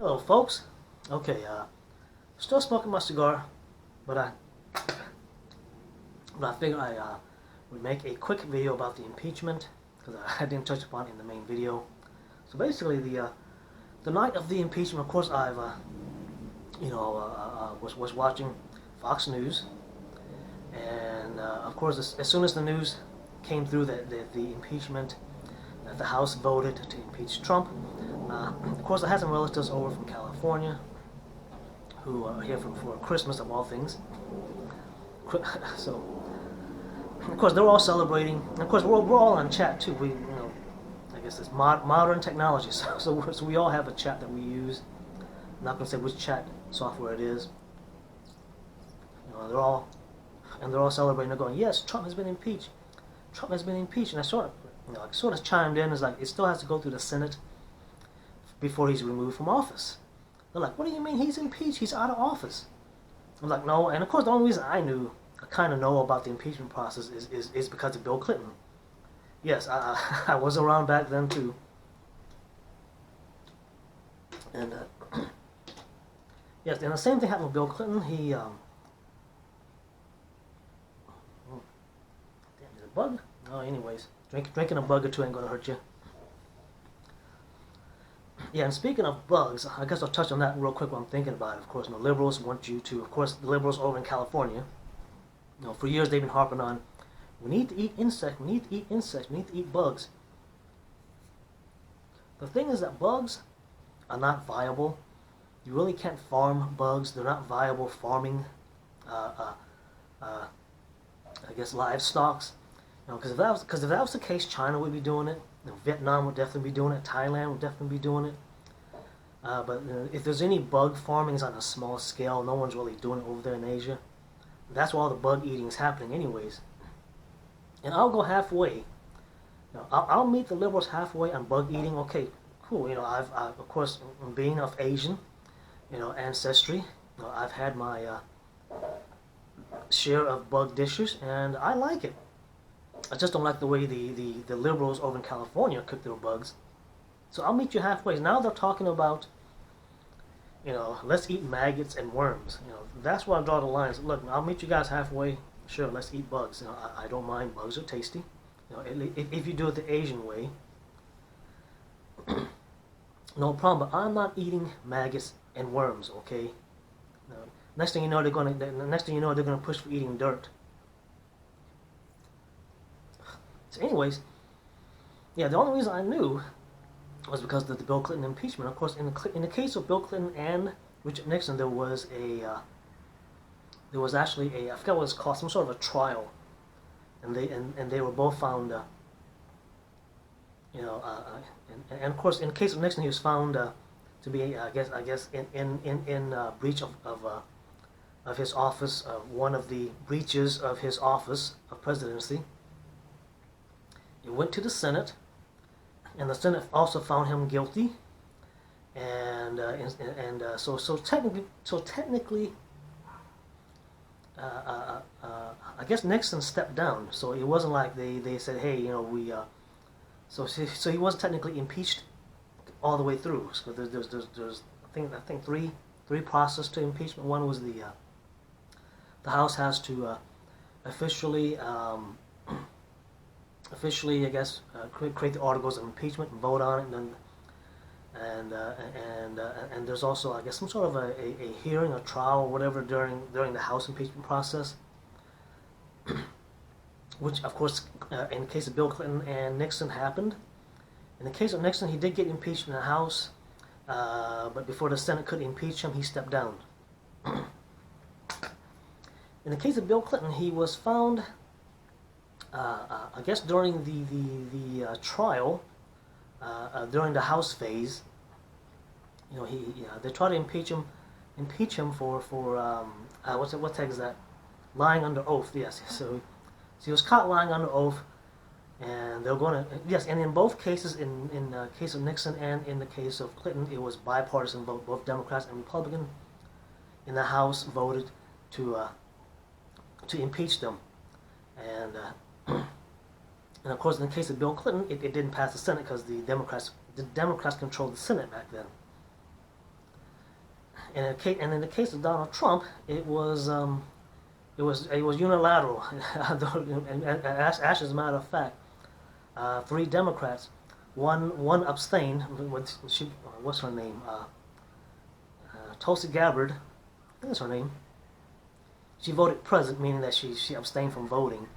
Hello, folks. Okay, still smoking my cigar, but I figured I would make a quick video about the impeachment because I didn't touch upon it in the main video. So basically, the night of the impeachment, of course, I've was watching Fox News, and of course, as soon as the news came through that the impeachment, that the House voted to impeach Trump. Of course, I had some relatives over from California who are here for Christmas of all things. So, of course, they're all celebrating. And of course, we're all on chat too. I guess it's modern technology. So we all have a chat that we use. I'm not gonna say which chat software it is. They're all celebrating. They're going, yes, Trump has been impeached. Trump has been impeached. And I sort of chimed in. It's like it still has to go through the Senate before he's removed from office. They're like, what do you mean he's impeached? He's out of office. I'm like, no. And of course, the only reason I kind of know about the impeachment process is because of Bill Clinton. Yes, I was around back then too. And yes, and the same thing happened with Bill Clinton. Oh, damn, is it a bug? No, anyways, drinking a bug or two ain't gonna hurt you. Yeah, and speaking of bugs, I guess I'll touch on that real quick while I'm thinking about it. Of course, the liberals want you to, of course, the liberals over in California, for years they've been harping on, we need to eat insects, we need to eat insects, we need to eat bugs. The thing is that bugs are not viable. You really can't farm bugs. They're not viable farming, I guess, livestock. Because if that was the case, China would be doing it. Vietnam would definitely be doing it. Thailand would definitely be doing it. But if there's any bug farmings on a small scale, no one's really doing it over there in Asia. That's where all the bug eating is happening, anyways. And I'll go halfway. I'll meet the liberals halfway on bug eating. Okay, cool. I've of course, being of Asian, ancestry. I've had my share of bug dishes, and I like it. I just don't like the way the liberals over in California cook their bugs. So I'll meet you halfway. Now they're talking about, let's eat maggots and worms. That's where I draw the lines. Look, I'll meet you guys halfway. Sure, let's eat bugs. I don't mind. Bugs are tasty. If you do it the Asian way, no problem. But I'm not eating maggots and worms. Okay. Next thing you know, they're gonna push for eating dirt. So, anyways, yeah, the only reason I knew was because of the Bill Clinton impeachment. Of course, in the case of Bill Clinton and Richard Nixon, there was actually I forgot what it's called, some sort of a trial, and they were both found, and of course, in the case of Nixon, he was found to be, I guess, in breach of his office, one of the breaches of his office of presidency. It went to the Senate, and the Senate also found him guilty. And so technically, I guess Nixon stepped down. So it wasn't like they said, hey, so he wasn't technically impeached all the way through. So there's I think three processes to impeachment. One was the House has to officially. I guess, create the articles of impeachment and vote on it, and there's also, I guess, some sort of a hearing, a trial, or whatever during the House impeachment process, which, of course, in the case of Bill Clinton and Nixon happened. In the case of Nixon, he did get impeached in the House, but before the Senate could impeach him, he stepped down. In the case of Bill Clinton, he was found. I guess during the trial, during the House phase, they tried to impeach him for what tag is that? Lying under oath. Yes. So he was caught lying under oath, and they're going to, yes. And in both cases, in the case of Nixon and in the case of Clinton, it was bipartisan vote. Both Democrats and Republicans in the House voted to impeach them, and. And of course, in the case of Bill Clinton, it didn't pass the Senate because the Democrats controlled the Senate back then. And in the case of Donald Trump, it was unilateral. And actually, as a matter of fact, 3 Democrats, one abstained. What's her name? Tulsi Gabbard, I think that's her name. She voted present, meaning that she abstained from voting,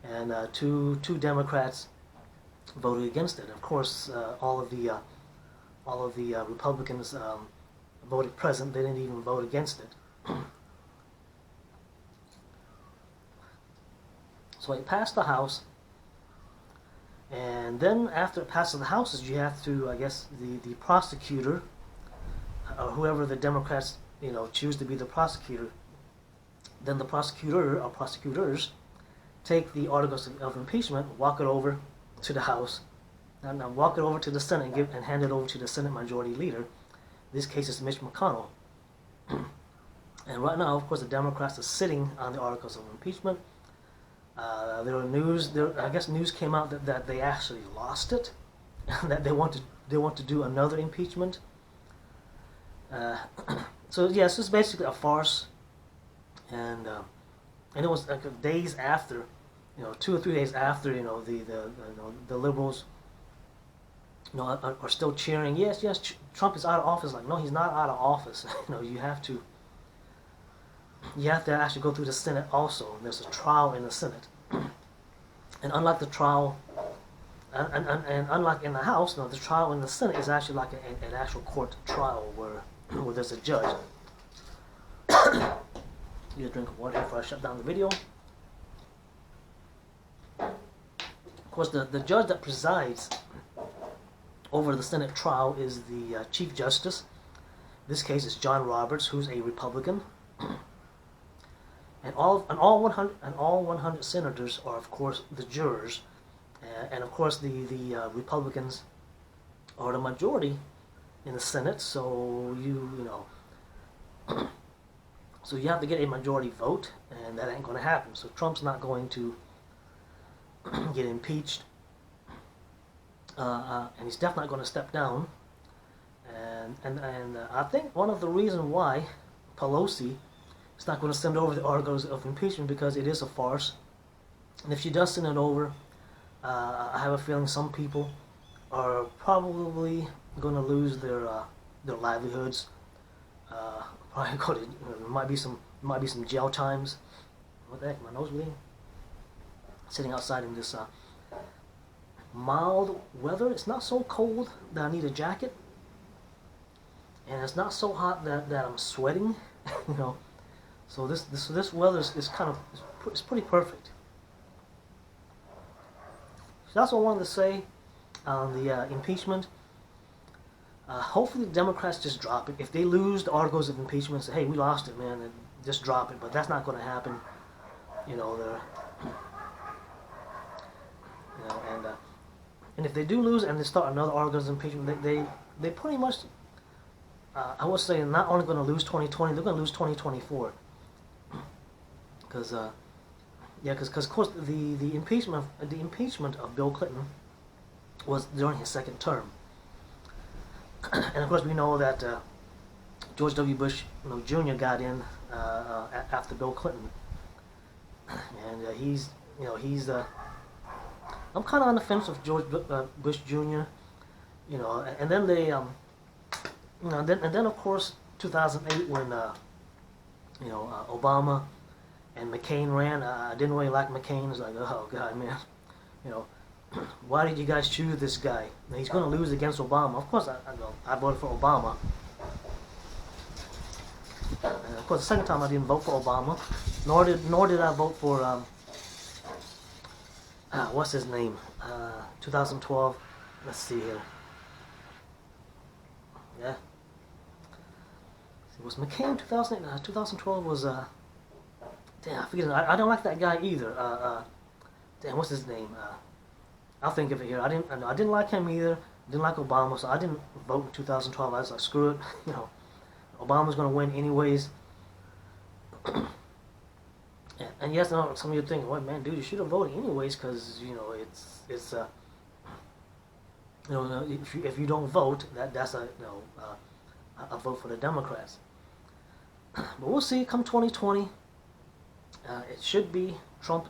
and two Democrats voted against it. Of course, all of the Republicans voted present. They didn't even vote against it. So it passed the House, and then after it passes the House, you have to, I guess, the prosecutor, or whoever the Democrats choose to be the prosecutor, then the prosecutor or prosecutors take the articles of impeachment, walk it over to the House, and walk it over to the Senate and hand it over to the Senate Majority Leader. This case is Mitch McConnell. And right now, of course, the Democrats are sitting on the articles of impeachment. I guess news came out that they actually lost it, that they want to do another impeachment. So yes, it's basically a farce, and it was like days after, 2 or 3 days after, the liberals, are still cheering. Yes, Trump is out of office. Like, no, he's not out of office. You have to actually go through the Senate also. There's a trial in the Senate, and unlike the trial, and unlike in the House, the trial in the Senate is actually like an actual court trial where there's a judge. Need a drink of water before I shut down the video. Of course, the judge that presides over the Senate trial is the Chief Justice. This case is John Roberts, who's a Republican. And all 100 senators are, of course, the jurors, and of course the Republicans are the majority in the Senate. So so you have to get a majority vote, and that ain't going to happen. So Trump's not going to get impeached, and he's definitely not going to step down. And I think one of the reasons why Pelosi is not going to send over the articles of impeachment, because it is a farce. And if she does send it over, I have a feeling some people are probably going to lose their livelihoods. Probably might be some jail times. What the heck? My nose bleeding. Sitting outside in this mild weather. It's not so cold that I need a jacket, and it's not so hot that I'm sweating. So this weather is it's pretty perfect. So that's what I wanted to say on the impeachment. Hopefully the Democrats just drop it. If they lose the articles of impeachment, say, hey, we lost it, man, and just drop it. But that's not going to happen. And if they do lose and they start another articles of impeachment, they pretty much, I would say, not only going to lose 2020, they're going to lose 2024. Because of course the impeachment of Bill Clinton was during his second term. And of course, we know that George W. Bush, Jr. got in after Bill Clinton, and he's I'm kind of on the fence with George Bush Jr. And then they and then of course 2008 when Obama and McCain ran. I didn't really like McCain. It's like, oh God, man, why did you guys choose this guy? He's going to lose against Obama. Of course, I voted for Obama. And of course, the second time I didn't vote for Obama, nor did I vote for what's his name? 2012. Let's see here. Yeah, it was McCain. 2012 was damn, I forget. I don't like that guy either. Damn, what's his name? I'll think of it here. I didn't like him either. Didn't like Obama, so I didn't vote in 2012. I was like, screw it. Obama's going to win anyways. And yes, some of you are thinking, well, man, dude, you should have voted anyways, because it's if you don't vote, that's a a vote for the Democrats. But we'll see. Come 2020, it should be Trump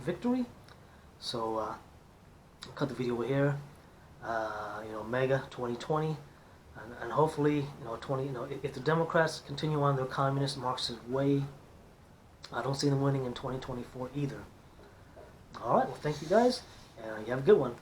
victory. So I'll cut the video over here. Mega 2020, and hopefully, if the Democrats continue on their communist Marxist way, I don't see them winning in 2024 either. All right. Well, thank you guys, and you have a good one.